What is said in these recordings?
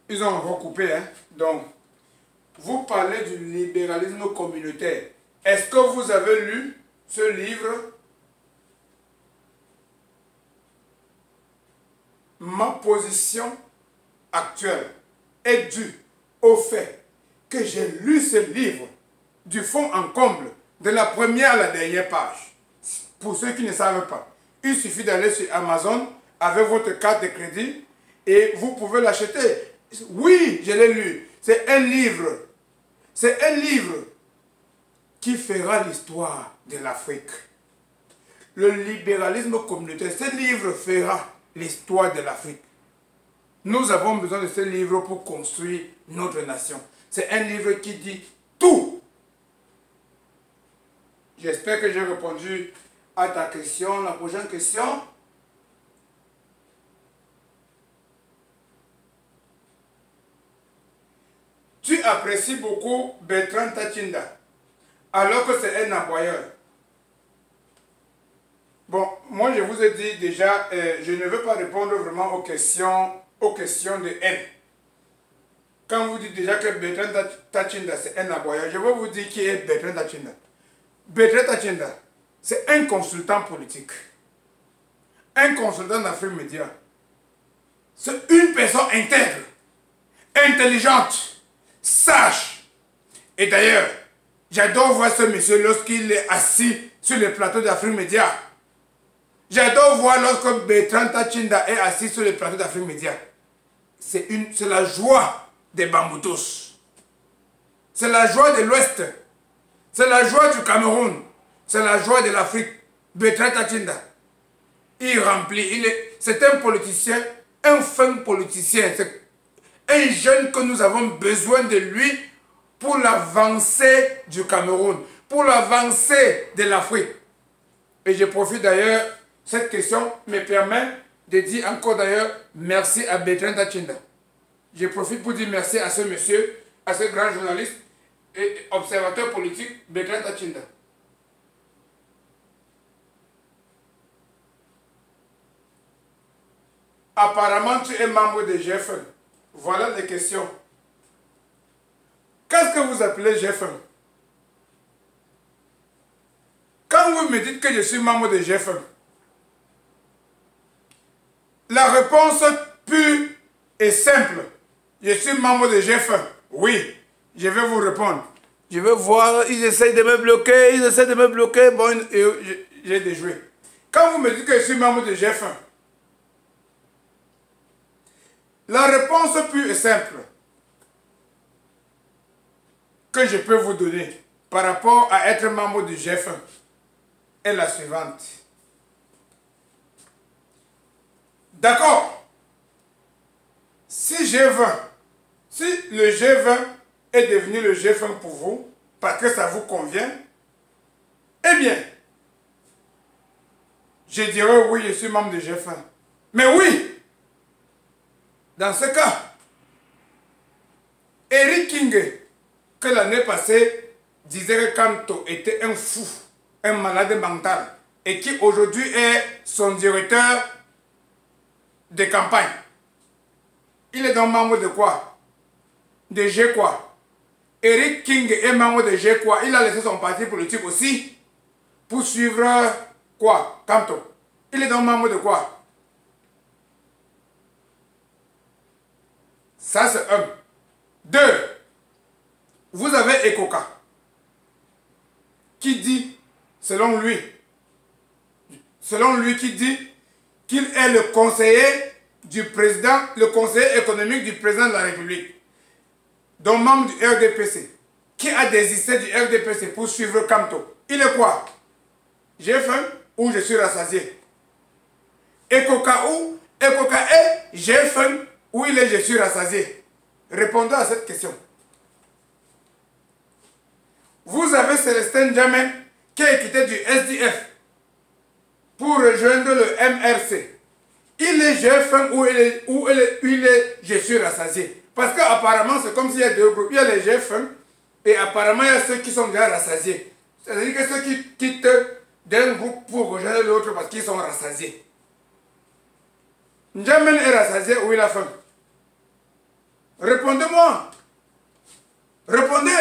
Ils ont recoupé, hein. Donc, vous parlez du libéralisme communautaire. Est-ce que vous avez lu ce livre? Ma position actuelle est due au fait que j'ai lu ce livre du fond en comble, de la première à la dernière page. Pour ceux qui ne savent pas, il suffit d'aller sur Amazon avec votre carte de crédit et vous pouvez l'acheter. Oui, je l'ai lu. C'est un livre. C'est un livre qui fera l'histoire de l'Afrique. Le libéralisme communautaire, ce livre fera l'histoire de l'Afrique. Nous avons besoin de ce livre pour construire notre nation. C'est un livre qui dit tout. J'espère que j'ai répondu à ta question. La prochaine question. Tu apprécies beaucoup Bertrand Tachinda, alors que c'est un aboyeur. Bon, moi je vous ai dit déjà, je ne veux pas répondre vraiment aux questions de haine. Quand vous dites déjà que Bertrand Tachinda c'est un aboyeur, je vais vous dire qui est Bertrand Tachinda. Bertrand Tachinda, c'est un consultant politique. Un consultant d'Afrique Média. C'est une personne intègre, intelligente, sage. Et d'ailleurs, j'adore voir ce monsieur lorsqu'il est assis sur le plateau d'Afrique Média. J'adore voir lorsque Bertrand Tachinda est assis sur le plateau d'Afrique Média. C'est la joie des Bamboutos. C'est la joie de l'Ouest. C'est la joie du Cameroun. C'est la joie de l'Afrique. Bertrand Tachinda. Il remplit. C'est un politicien, un fin politicien. C'est un jeune que nous avons besoin de lui pour l'avancée du Cameroun, pour l'avancée de l'Afrique. Et je profite d'ailleurs, cette question me permet de dire encore d'ailleurs merci à Bertrand Tachinda. Je profite pour dire merci à ce monsieur, à ce grand journaliste et observateur politique, Bertrand Tachinda. Apparemment, tu es membre de GF1. Voilà les questions. Qu'est-ce que vous appelez GF1? Quand vous me dites que je suis membre de GF1, la réponse pure et simple. Je suis membre de GF1. Oui, je vais vous répondre. Je vais voir, ils essayent de me bloquer, bon, j'ai déjoué. Quand vous me dites que je suis membre de GF1, la réponse pure et simple que je peux vous donner par rapport à être membre du GF1 est la suivante. D'accord. Si G20, si le G20 est devenu le G20 pour vous, parce que ça vous convient, eh bien, je dirais oui, je suis membre du G20. Mais oui, dans ce cas, Eric King, que l'année passée disait que Kanto était un fou, un malade mental, et qui aujourd'hui est son directeur de campagne. Il est donc membre de quoi? De G quoi? Eric King est membre de G quoi? Il a laissé son parti politique aussi pour suivre quoi? Kanto. Il est donc membre de quoi? Ça c'est un. Deux, vous avez Ekoka qui dit, selon lui qui dit qu'il est le conseiller du président, le conseiller économique du président de la République, donc membre du RDPC, qui a désisté du RDPC pour suivre Kanto. Il est quoi? J'ai faim ou je suis rassasié? Ekoka où? Ekoka est j'ai faim ou il est je suis rassasié? Répondez à cette question. Vous avez Célestin Djamé qui est quitté du SDF pour rejoindre le MRC. Il est j'ai faim ou il est je suis rassasié. Parce qu'apparemment c'est comme s'il y a deux groupes. Il y a les j'ai faim et apparemment il y a ceux qui sont déjà rassasiés. C'est-à-dire que ceux qui quittent d'un groupe pour rejoindre l'autre parce qu'ils sont rassasiés. Djamé est rassasié ou il a faim? moi. Répondez.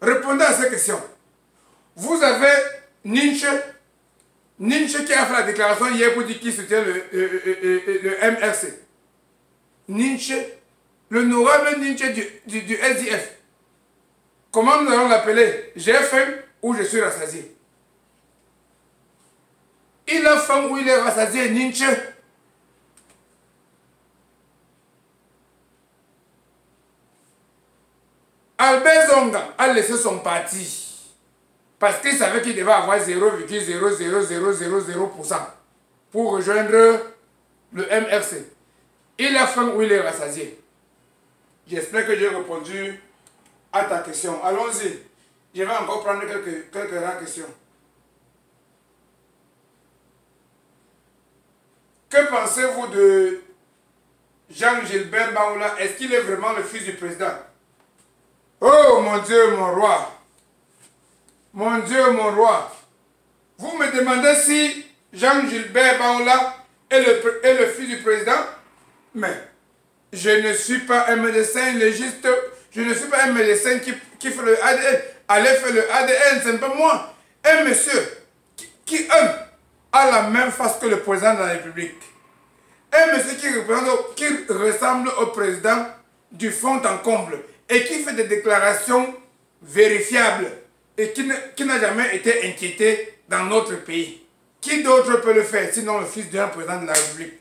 Répondez à ces questions. Vous avez Nietzsche qui a fait la déclaration hier pour dire qu'il soutient le MRC. Nietzsche, le noble Nietzsche du SDF. Comment nous allons l'appeler? J'ai faim ou je suis rassasié? Il a faim ou il est rassasié, Nietzsche? Albert Zonga a laissé son parti parce qu'il savait qu'il devait avoir 0,00000% pour rejoindre le MRC. Il a faim ou il est rassasié? J'espère que j'ai répondu à ta question. Allons-y. Je vais encore prendre quelques rares questions. Que pensez-vous de Jean-Gilbert Baoula? Est-ce qu'il est vraiment le fils du président? Oh mon Dieu, mon roi. Mon Dieu, mon roi. Vous me demandez si Jean-Gilbert Baoula est le fils du président? Mais je ne suis pas un médecin légiste. Je ne suis pas un médecin qui fait le ADN. Allez faire le ADN, ce n'est pas moi. Un monsieur qui a la même face que le président de la République. Un monsieur qui ressemble au président du fond en comble et qui fait des déclarations vérifiables et qui n'a jamais été inquiété dans notre pays. Qui d'autre peut le faire sinon le fils d'un président de la République?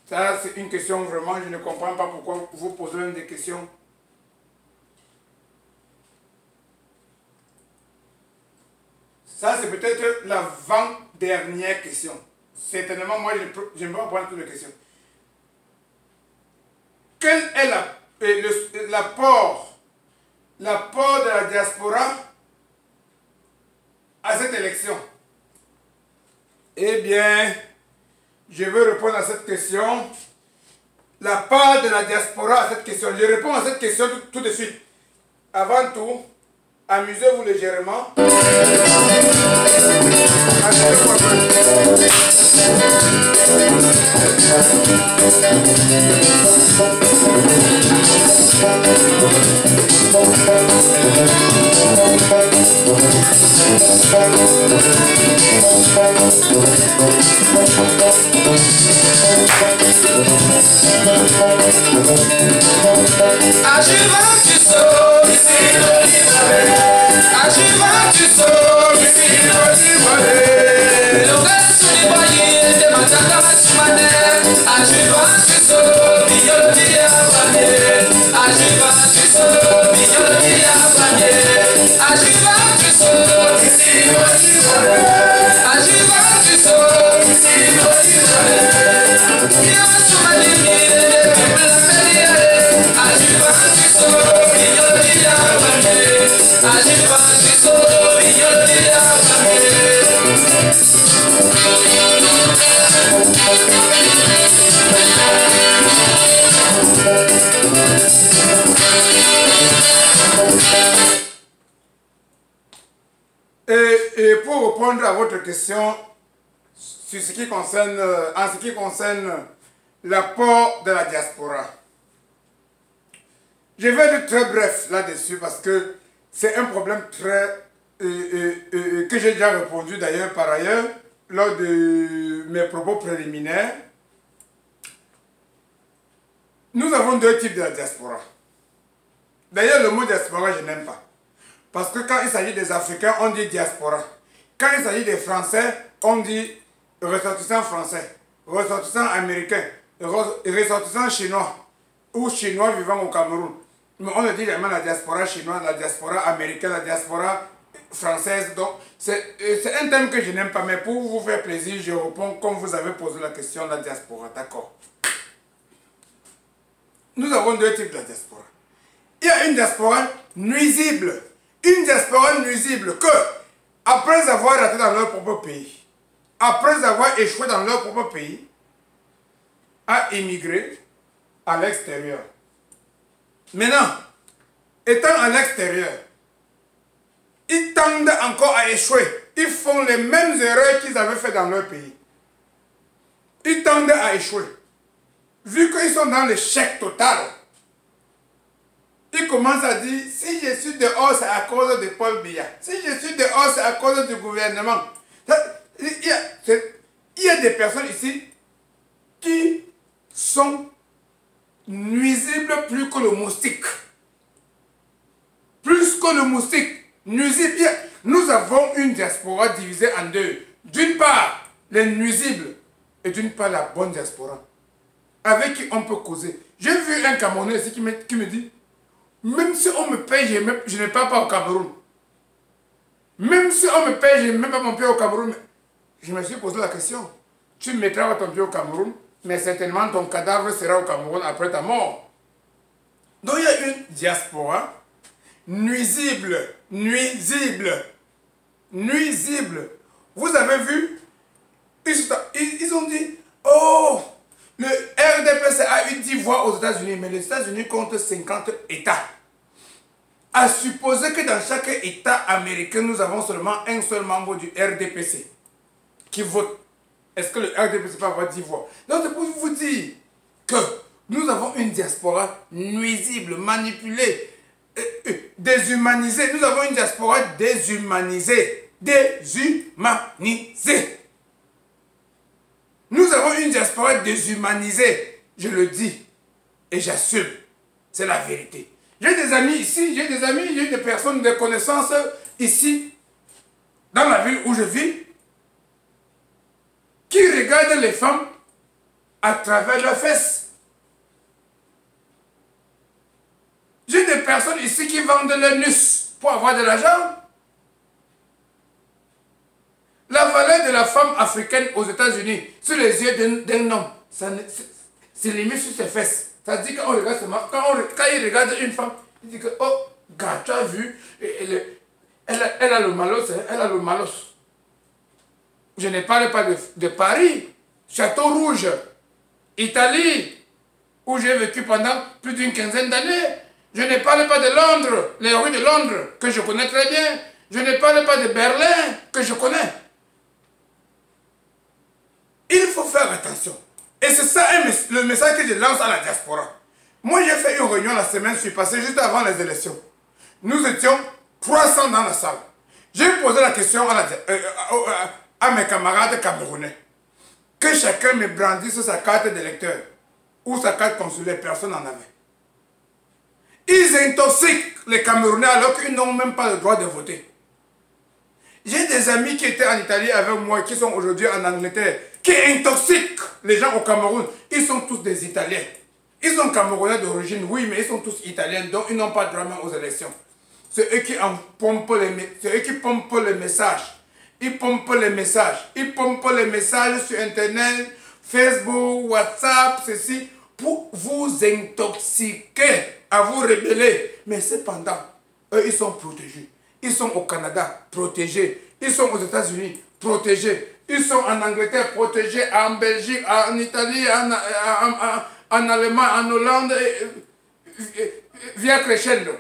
Ça, c'est une question vraiment, je ne comprends pas pourquoi vous posez des questions. Ça, c'est peut-être l'avant-dernière question. Certainement, moi, je ne vais pas prendre toutes les questions. Quel est l'apport de la diaspora à cette élection? Eh bien, je veux répondre à cette question. La part de la diaspora à cette question. Je réponds à cette question tout de suite. Avant tout, amusez-vous légèrement. Amusez-vous un peu. Et pour répondre à votre question, sur ce qui concerne, en ce qui concerne l'apport de la diaspora, je vais être très bref là-dessus parce que c'est un problème que j'ai déjà répondu d'ailleurs par ailleurs lors de mes propos préliminaires. Nous avons deux types de la diaspora. D'ailleurs, le mot diaspora, je n'aime pas. Parce que quand il s'agit des Africains, on dit diaspora. Quand il s'agit des Français, on dit ressortissants français, ressortissants américains, ressortissants chinois ou chinois vivant au Cameroun. Mais on ne dit jamais la diaspora chinoise, la diaspora américaine, la diaspora française. Donc, c'est un thème que je n'aime pas. Mais pour vous faire plaisir, je réponds comme vous avez posé la question, la diaspora. D'accord. Nous avons deux types de diaspora. Il y a une diaspora nuisible. Une diaspora nuisible que, après avoir raté dans leur propre pays, après avoir échoué dans leur propre pays, a immigré à l'extérieur. Maintenant, étant à l'extérieur, ils tendent encore à échouer. Ils font les mêmes erreurs qu'ils avaient fait dans leur pays. Ils tendent à échouer. vu qu'ils sont dans l'échec total, ils commencent à dire, si je suis dehors, c'est à cause de Paul Biya. Si je suis dehors, c'est à cause du gouvernement. Il y a des personnes ici qui sont nuisibles plus que le moustique. Plus que le moustique. Nuisibles. Nous avons une diaspora divisée en deux. D'une part, les nuisibles et d'une part, la bonne diaspora. Avec qui on peut causer. J'ai vu un Camerounais ici qui me dit, même si on me paye, je ne pars pas au Cameroun. Même si on me paye, je ne mets pas mon pied au Cameroun. Je me suis posé la question. Tu mettras ton pied au Cameroun, mais certainement ton cadavre sera au Cameroun après ta mort. Donc il y a une diaspora nuisible, nuisible, nuisible. Vous avez vu, ils ont dit, oh, le RDPC a eu 10 voix aux États-Unis, mais les États-Unis comptent 50 États. À supposer que dans chaque État américain, nous avons seulement un seul membre du RDPC qui vote. Est-ce que le RDPC peut avoir 10 voix? Donc c'est pour vous dire que nous avons une diaspora nuisible, manipulée, déshumanisée. Nous avons une diaspora déshumanisée. Déshumanisée. Nous avons une diaspora déshumanisée. Je le dis et j'assume. C'est la vérité. J'ai des amis ici, j'ai des personnes de connaissances ici, dans la ville où je vis, qui regardent les femmes à travers leurs fesses. J'ai des personnes ici qui vendent leur nus pour avoir de l'argent. La valeur de la femme africaine aux États-Unis, sur les yeux d'un homme, c'est limite sur ses fesses. Ça dit quand on regarde quand il regarde une femme, il dit que, oh, gars, tu as vu, elle a le malos, elle a le malos. Je ne parle pas de Paris, Château Rouge, Italie, où j'ai vécu pendant plus d'une quinzaine d'années. Je ne parle pas de Londres, les rues de Londres, que je connais très bien. Je ne parle pas de Berlin, que je connais. Il faut faire attention. Et c'est ça le message que je lance à la diaspora. Moi, j'ai fait une réunion la semaine passée, juste avant les élections. Nous étions 300 dans la salle. J'ai posé la question à mes camarades camerounais. Que chacun me brandisse sa carte d'électeur ou sa carte consulaire, personne n'en avait. Ils intoxiquent les Camerounais alors qu'ils n'ont même pas le droit de voter. J'ai des amis qui étaient en Italie avec moi, qui sont aujourd'hui en Angleterre, qui intoxiquent les gens au Cameroun. Ils sont tous des Italiens. Ils sont Camerounais d'origine, oui, mais ils sont tous Italiens, donc ils n'ont pas de droit même aux élections. C'est eux qui pompent les messages. Ils pompent les messages. Ils pompent les messages sur Internet, Facebook, WhatsApp, ceci, pour vous intoxiquer, à vous rébeller. Mais cependant, eux, ils sont protégés. Ils sont au Canada, protégés. Ils sont aux États-Unis, protégés. Ils sont en Angleterre, protégés, en Belgique, en Italie, en Allemagne, en Hollande, via crescendo.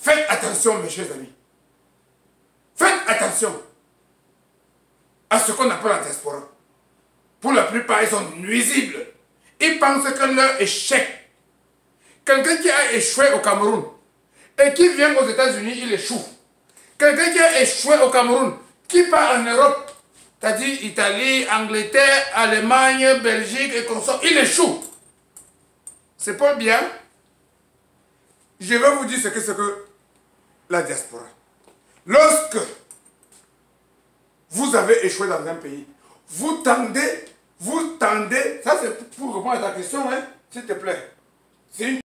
Faites attention, mes chers amis. Faites attention à ce qu'on appelle la diaspora. Pour la plupart, ils sont nuisibles. Ils pensent que leur échec, quelqu'un qui a échoué au Cameroun et qui vient aux États-Unis, il échoue. Quelqu'un qui a échoué au Cameroun, qui part en Europe, c'est-à-dire Italie, Angleterre, Allemagne, Belgique et consorts, il échoue. C'est pas bien. Je vais vous dire ce que c'est que la diaspora. Lorsque vous avez échoué dans un pays, vous tendez, ça c'est pour répondre à ta question, hein, s'il te plaît. C'est une